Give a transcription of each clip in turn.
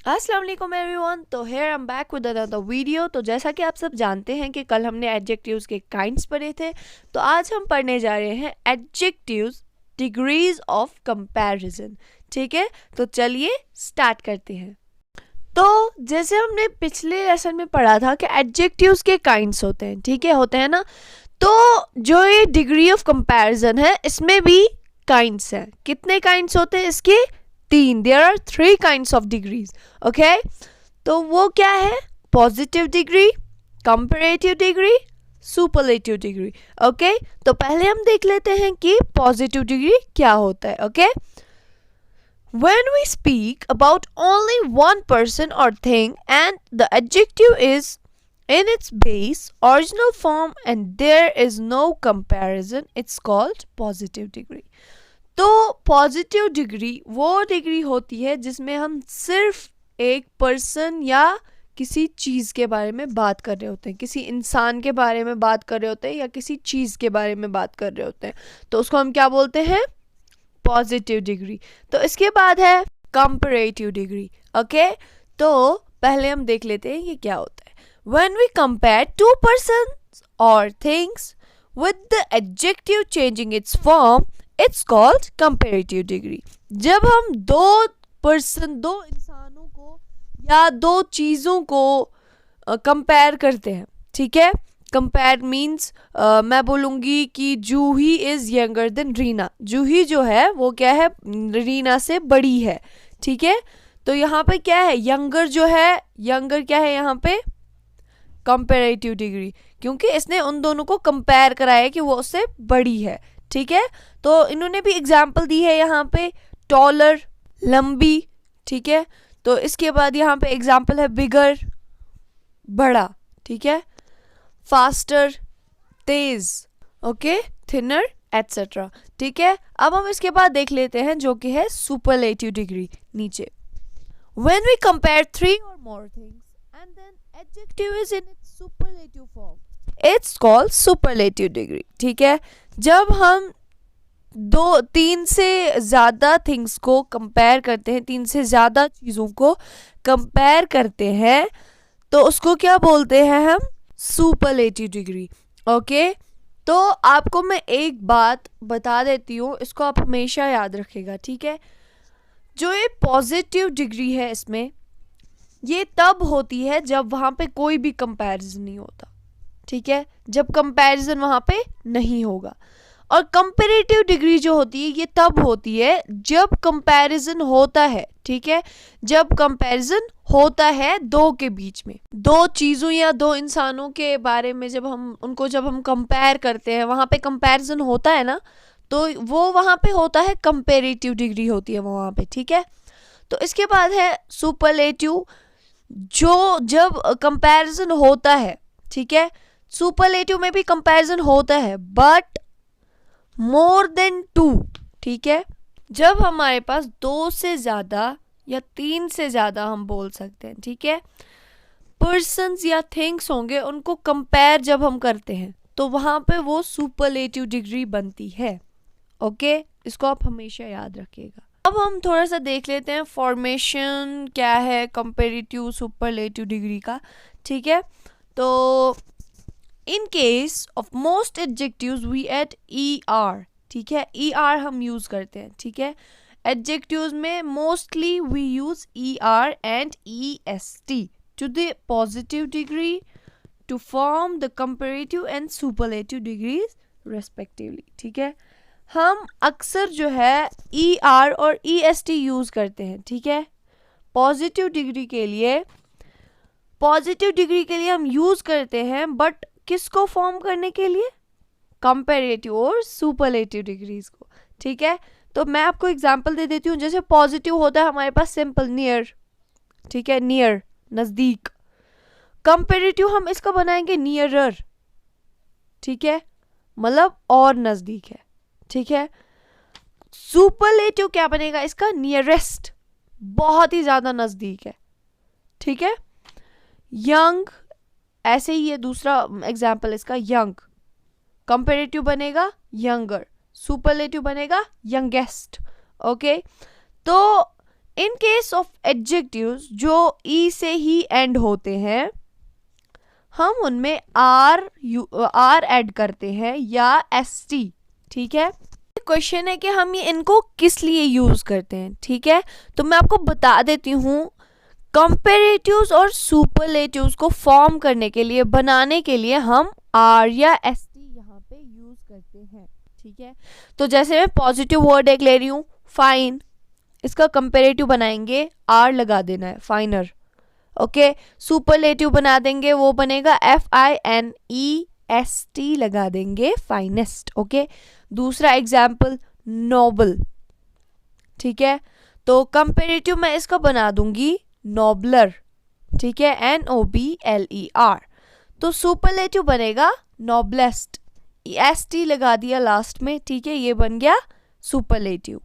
अस्सलाम वालेकुम एवरीवन। तो here I am back with another video. तो जैसा कि आप सब जानते हैं कि कल हमने एडजेक्टिव्स के काइंड्स पढ़े थे, तो आज हम पढ़ने जा रहे हैं एडजेक्टिव्स डिग्रीज ऑफ कंपैरिजन। ठीक है, तो चलिए स्टार्ट करते हैं। तो जैसे हमने पिछले लेसन में पढ़ा था कि एडजेक्टिव्स के काइंड्स होते हैं, ठीक है, होते हैं ना। तो जो ये डिग्री ऑफ कंपैरिजन है, इसमें भी काइंड्स हैं। कितने काइंड्स होते हैं इसके? 3। There are 3 kinds of degrees. Okay, तो वो क्या है? Positive degree, comparative degree, superlative degree. Okay, तो पहले हम देख लेते हैं कि पॉजिटिव डिग्री क्या होता है। Okay, when we speak about only one person or thing and the adjective is in its base original form and there is no comparison, it's called positive degree. तो पॉजिटिव डिग्री वो degree होती है जिसमें हम सिर्फ एक person या किसी चीज़ के बारे में बात कर रहे होते हैं, किसी इंसान के बारे में बात कर रहे होते हैं या किसी चीज़ के बारे में बात कर रहे होते हैं, तो उसको हम क्या बोलते हैं? Positive degree. तो इसके बाद है कंपैरेटिव डिग्री। ओके, तो पहले हम देख लेते हैं ये क्या होता है। When we compare two persons और things with the adjective changing its form, it's called comparative degree. जब हम दो इंसानों को या दो चीज़ों को कंपेयर करते हैं, ठीक है। कंपेयर मीन्स मैं बोलूँगी कि जूही इज़ यंगर देन रीना। जूही जो है वो क्या है? रीना से बड़ी है, ठीक है। तो यहाँ पे क्या है? यंगर जो है, यंगर क्या है यहाँ पे? कंपैरेटिव डिग्री, क्योंकि इसने उन दोनों को कंपेयर कराया कि वो उससे बड़ी है, ठीक है। तो इन्होंने भी एग्जाम्पल दी है यहाँ पे, टॉलर, लंबी, ठीक है। तो इसके बाद यहाँ पे एग्जाम्पल है बिगर, बड़ा, ठीक है, फास्टर, तेज, ओके, थिनर, एटसेट्रा, ठीक है। अब हम इसके बाद देख लेते हैं जो कि है सुपरलेटिव डिग्री नीचे। When we compare 3 or more things and then adjective is in its superlative form, it's called superlative degree, ठीक है। जब हम 3 से ज़्यादा थिंग्स को कंपेयर करते हैं, 3 से ज़्यादा चीज़ों को कंपेयर करते हैं, तो उसको क्या बोलते हैं हम? Superlative degree. ओके, तो आपको मैं एक बात बता देती हूँ, इसको आप हमेशा याद रखिएगा, ठीक है। जो ये पॉजिटिव डिग्री है, इसमें ये तब होती है जब वहाँ पे कोई भी कंपैरिजन नहीं होता, ठीक है, जब कंपैरिजन वहाँ पे नहीं होगा। और कंपैरेटिव डिग्री जो होती है ये तब होती है जब कंपैरिजन होता है, ठीक है। जब कंपैरिजन होता है दो के बीच में, दो चीज़ों या दो इंसानों के बारे में, जब हम कंपेयर करते हैं, वहाँ पे कंपैरिजन होता है ना, तो वो वहाँ पे होता है कंपैरेटिव डिग्री होती है वहाँ पे, ठीक है। तो इसके बाद है सुपरलेटिव, जो जब कंपैरिजन होता है, ठीक है, सुपरलेटिव में भी कंपैरिजन होता है बट मोर देन 2, ठीक है। जब हमारे पास 2 से ज़्यादा या 3 से ज़्यादा हम बोल सकते हैं, ठीक है, पर्सन्स या थिंग्स होंगे, उनको कंपेयर जब हम करते हैं तो वहाँ पे वो सुपरलेटिव डिग्री बनती है। ओके, इसको आप हमेशा याद रखिएगा। अब हम थोड़ा सा देख लेते हैं फॉर्मेशन क्या है कंपैरेटिव सुपरलेटिव डिग्री का, ठीक है। तो in case of most adjectives we add ER, ठीक है, ER हम यूज़ करते हैं, ठीक है। एडजेक्टिव्स में mostly we use ER and EST to the positive degree to form the comparative and superlative degrees respectively, ठीक है। हम अक्सर जो है ER और EST यूज़ करते हैं, ठीक है, पॉजिटिव डिग्री के लिए। पॉजिटिव डिग्री के लिए हम यूज़ करते हैं, बट किसको फॉर्म करने के लिए? कंपैरेटिव और सुपरलेटिव डिग्रीज को, ठीक है। तो मैं आपको एग्जांपल दे देती हूँ। जैसे पॉजिटिव होता है हमारे पास सिंपल, नियर, ठीक है, नियर, नज़दीक। कंपैरेटिव हम इसका बनाएंगे नियरर, ठीक है, मतलब और नज़दीक है, ठीक है। सुपरलेटिव क्या बनेगा इसका? नियरेस्ट, बहुत ही ज़्यादा नज़दीक है, ठीक है। यंग, ऐसे ही ये दूसरा एग्जाम्पल इसका, यंग। कंपैरेटिव बनेगा यंगर, सुपरलेटिव बनेगा यंगेस्ट। ओके, तो इन केस ऑफ एडजेक्टिव्स जो ई से ही एंड होते हैं, हम उनमें आर ऐड करते हैं या एस टी। ठीक है, क्वेश्चन है कि हम ये इनको किस लिए यूज करते हैं। ठीक है, तो मैं आपको बता देती हूँ, कंपेरेटिव्स और सुपरलेटिव्स को फॉर्म करने के लिए, बनाने के लिए हम आर या एस टी यहाँ पे यूज करते हैं। ठीक है, तो जैसे मैं पॉजिटिव वर्ड एक ले रही हूँ, फाइन, इसका कंपेरेटिव बनाएंगे, आर लगा देना है, फाइनर। ओके, सुपरलेटिव बना देंगे, वो बनेगा FINEST लगा देंगे, फाइनेस्ट। ओके, दूसरा एग्जाम्पल नोबल। ठीक है, तो कंपेरेटिव मैं इसका बना दूंगी नोबलर। ठीक है, NOBLER। तो सुपरलेटिव बनेगा नोबलेस्ट, ST लगा दिया लास्ट में। ठीक है, ये बन गया सुपरलेटिव।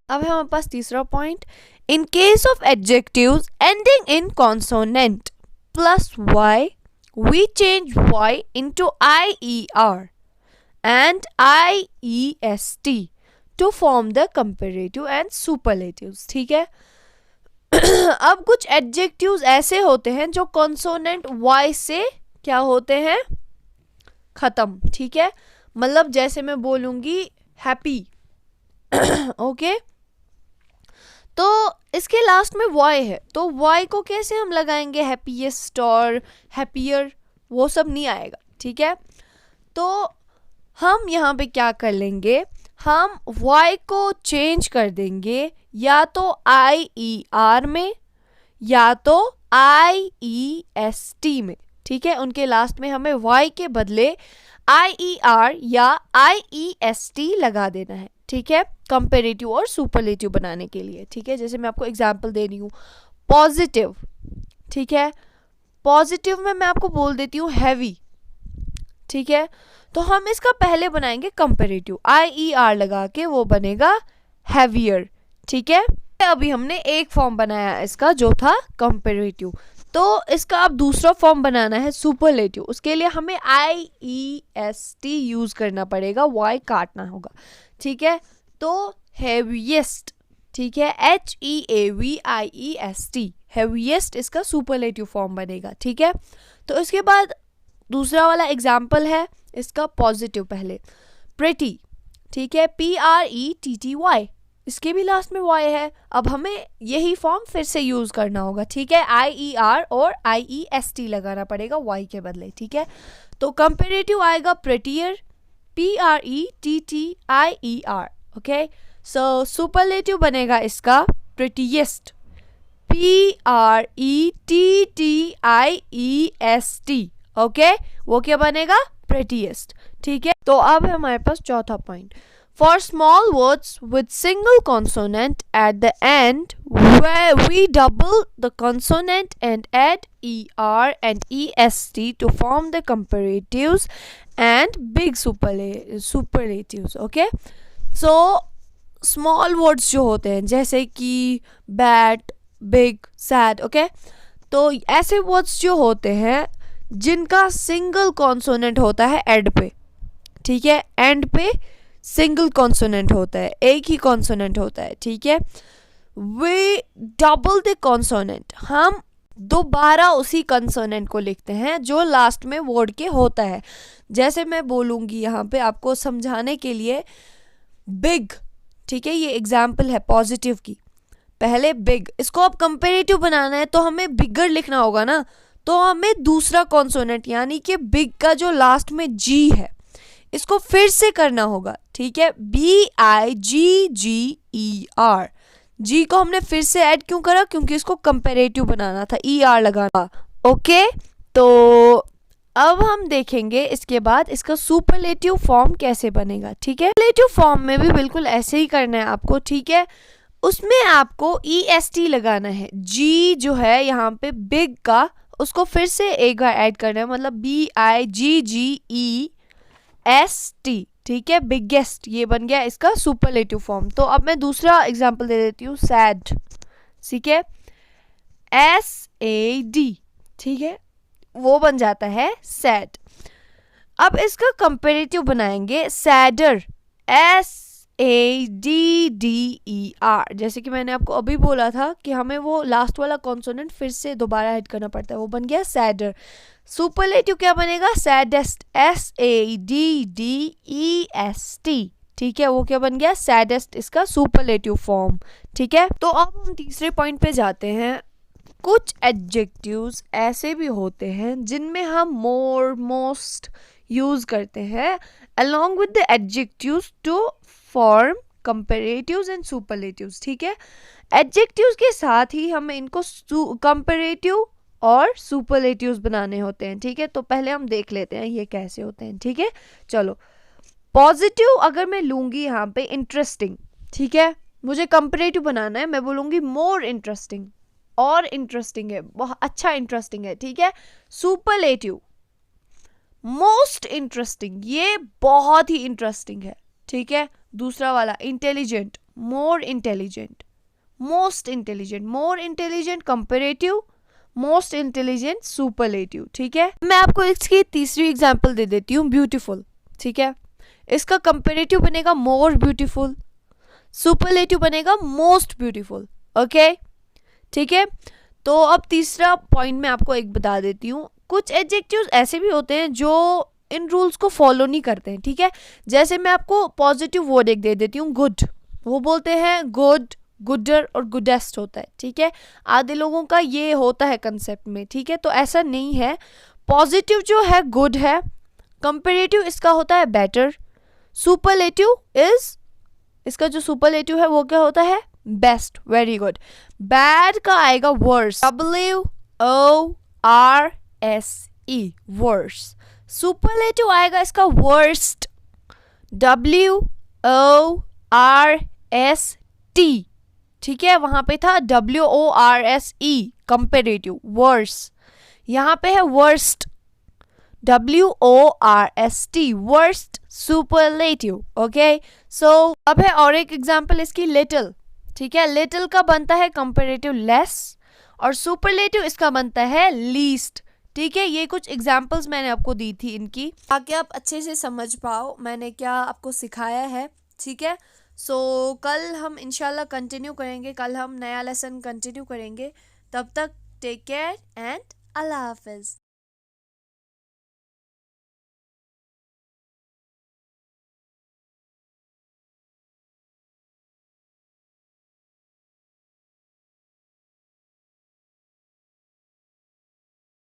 अब है हमारे पास तीसरा point, in case of adjectives ending in consonant plus Y, we change Y into IER and IEST to form the comparative and superlatives। ठीक है, अब कुछ एडजेक्टिव्स ऐसे होते हैं जो कॉन्सोनेंट वाई से क्या होते हैं, खत्म। ठीक है, मतलब जैसे मैं बोलूंगी हैप्पी, ओके, तो इसके लास्ट में वाई है, तो वाई को कैसे हम लगाएंगे, हैप्पीएस्ट और हैप्पियर, वो सब नहीं आएगा। ठीक है, तो हम यहाँ पे क्या कर लेंगे, हम y को चेंज कर देंगे या तो IER में या तो IEST में। ठीक है, उनके लास्ट में हमें y के बदले IER या IEST लगा देना है। ठीक है, कंपेरेटिव और सुपरलेटिव बनाने के लिए। ठीक है, जैसे मैं आपको एग्जांपल दे रही हूँ, पॉजिटिव। ठीक है, पॉजिटिव में मैं आपको बोल देती हूँ हैवी। ठीक है, तो हम इसका पहले बनाएंगे कंपेरेटिव, IER लगा के, वो बनेगा हैवियर। ठीक है, अभी हमने एक फॉर्म बनाया इसका जो था कंपेरेटिव, तो इसका अब दूसरा फॉर्म बनाना है सुपरलेटिव। उसके लिए हमें IEST यूज करना पड़ेगा, y काटना होगा। ठीक है, तो हैवीएस्ट। ठीक है, HEAVIEST, हैवीएस्ट इसका सुपरलेटिव फॉर्म बनेगा। ठीक है, तो इसके बाद दूसरा वाला एग्जाम्पल है इसका पॉजिटिव, पहले प्रेटी। ठीक है, PRETTY, इसके भी लास्ट में y है। अब हमें यही फॉर्म फिर से यूज करना होगा। ठीक है, IER और IEST लगाना पड़ेगा y के बदले। ठीक है, तो कंपेरेटिव आएगा प्रेटियर, PRETTIER। ओके, सो सुपरलेटिव बनेगा इसका प्रेटीएस्ट, PRETTIEST। ओके, वो क्या बनेगा, प्रेटीएस्ट। ठीक है, तो अब है हमारे पास चौथा point, for small words with single consonant at the end we double the consonant and add ER and EST to form the comparatives and big superlatives। Okay, so small words जो होते हैं जैसे कि बैड, बिग, सैड, ओके, तो ऐसे words जो होते हैं जिनका सिंगल कॉन्सोनेंट होता है एंड पे। ठीक है, एंड पे सिंगल कॉन्सोनेंट होता है, एक ही कॉन्सोनेंट होता है। ठीक है, वी डबल द कॉन्सोनेंट, हम दोबारा उसी कॉन्सोनेंट को लिखते हैं जो लास्ट में वर्ड के होता है। जैसे मैं बोलूँगी यहाँ पे आपको समझाने के लिए, बिग। ठीक है, ये एग्जाम्पल है पॉजिटिव की, पहले बिग, इसको अब कंपेरेटिव बनाना है तो हमें बिगर लिखना होगा ना, तो हमें दूसरा कॉन्सोनेंट यानी कि बिग का जो लास्ट में जी है इसको फिर से करना होगा। ठीक है, BIGGER, जी को हमने फिर से ऐड क्यों करा, क्योंकि इसको कंपेरेटिव बनाना था, ER लगाना। ओके, तो अब हम देखेंगे इसके बाद इसका सुपरलेटिव फॉर्म कैसे बनेगा। ठीक है, सुपरलेटिव फॉर्म में भी बिल्कुल ऐसे ही करना है आपको। ठीक है, उसमें आपको EST लगाना है, जी जो है यहाँ पे बिग का, उसको फिर से एक बार ऐड करना है, मतलब BIGGEST। ठीक है, बिगेस्ट, ये बन गया इसका सुपरलेटिव फॉर्म। तो अब मैं दूसरा एग्जांपल दे देती हूँ, सैड। ठीक है, SAD। ठीक है, वो बन जाता है सैड। अब इसका कंपेरेटिव बनाएंगे, सैडर, SADDER, जैसे कि मैंने आपको अभी बोला था कि हमें वो लास्ट वाला कॉन्सोनेंट फिर से दोबारा ऐड करना पड़ता है, वो बन गया सैडर। सुपरलेटिव क्या बनेगा? सैडेस्ट, SADDEST, ठीक है, वो क्या बन गया? सैडेस्ट, इसका सुपरलेटिव फॉर्म। ठीक है, तो अब हम तीसरे पॉइंट पे जाते हैं। कुछ एडजेक्टिव्स ऐसे भी होते हैं जिनमें हम मोर, मोस्ट यूज करते हैं along with the adjectives to form comparatives and superlatives। ठीक है, एडजेक्टिव्स के साथ ही हमें इनको कंपैरेटिव और सुपरलेटिव्स बनाने होते हैं। ठीक है, तो पहले हम देख लेते हैं ये कैसे होते हैं। ठीक है, चलो, पॉजिटिव अगर मैं लूंगी यहाँ पे इंटरेस्टिंग, ठीक है, मुझे कंपैरेटिव बनाना है, मैं बोलूंगी मोर इंटरेस्टिंग, और इंटरेस्टिंग है, बहुत अच्छा इंटरेस्टिंग है। ठीक है, सुपरलेटिव मोस्ट इंटरेस्टिंग, ये बहुत ही इंटरेस्टिंग है। ठीक है, दूसरा वाला intelligent, more intelligent, most intelligent, more intelligent comparative, most intelligent superlative. ठीक है, मैं आपको इसकी तीसरी एग्जांपल दे देती हूँ, ब्यूटीफुल। ठीक है, इसका कंपैरेटिव बनेगा मोर ब्यूटीफुल, सुपरलेटिव बनेगा मोस्ट ब्यूटीफुल। ओके, ठीक है, तो अब तीसरा पॉइंट मैं आपको एक बता देती हूँ। कुछ एडजेक्टिव्स ऐसे भी होते हैं जो इन रूल्स को फॉलो नहीं करते हैं। ठीक है, जैसे मैं आपको पॉजिटिव वर्ड एक दे देती हूँ, गुड, वो बोलते हैं गुड, गुडर और गुडेस्ट होता है। ठीक है, आधे लोगों का ये होता है कंसेप्ट में। ठीक है, तो ऐसा नहीं है, पॉजिटिव जो है गुड है, कंपैरेटिव इसका होता है बेटर, सुपरलेटिव इज, इसका जो सुपरलेटिव है वो क्या होता है? Best, very good. बैड का आएगा वर्स, WORSE, वर्स। सुपरलेटिव आएगा इसका वर्स्ट, WORST। ठीक है, वहां पे था WORSE, कंपैरेटिव, वर्स, यहां पे है worst, WORST, worst superlative. Okay, so अब है और एक एग्जांपल इसकी, लिटिल। ठीक है, लिटिल का बनता है कंपैरेटिव लेस, और सुपरलेटिव इसका बनता है लीस्ट। ठीक है, ये कुछ एग्जांपल्स मैंने आपको दी थी इनकी, ताकि आप अच्छे से समझ पाओ मैंने क्या आपको सिखाया है। ठीक है, सो कल हम इंशाल्लाह कंटिन्यू करेंगे, कल हम नया लेसन कंटिन्यू करेंगे। तब तक टेक केयर एंड अल्लाह हाफिज।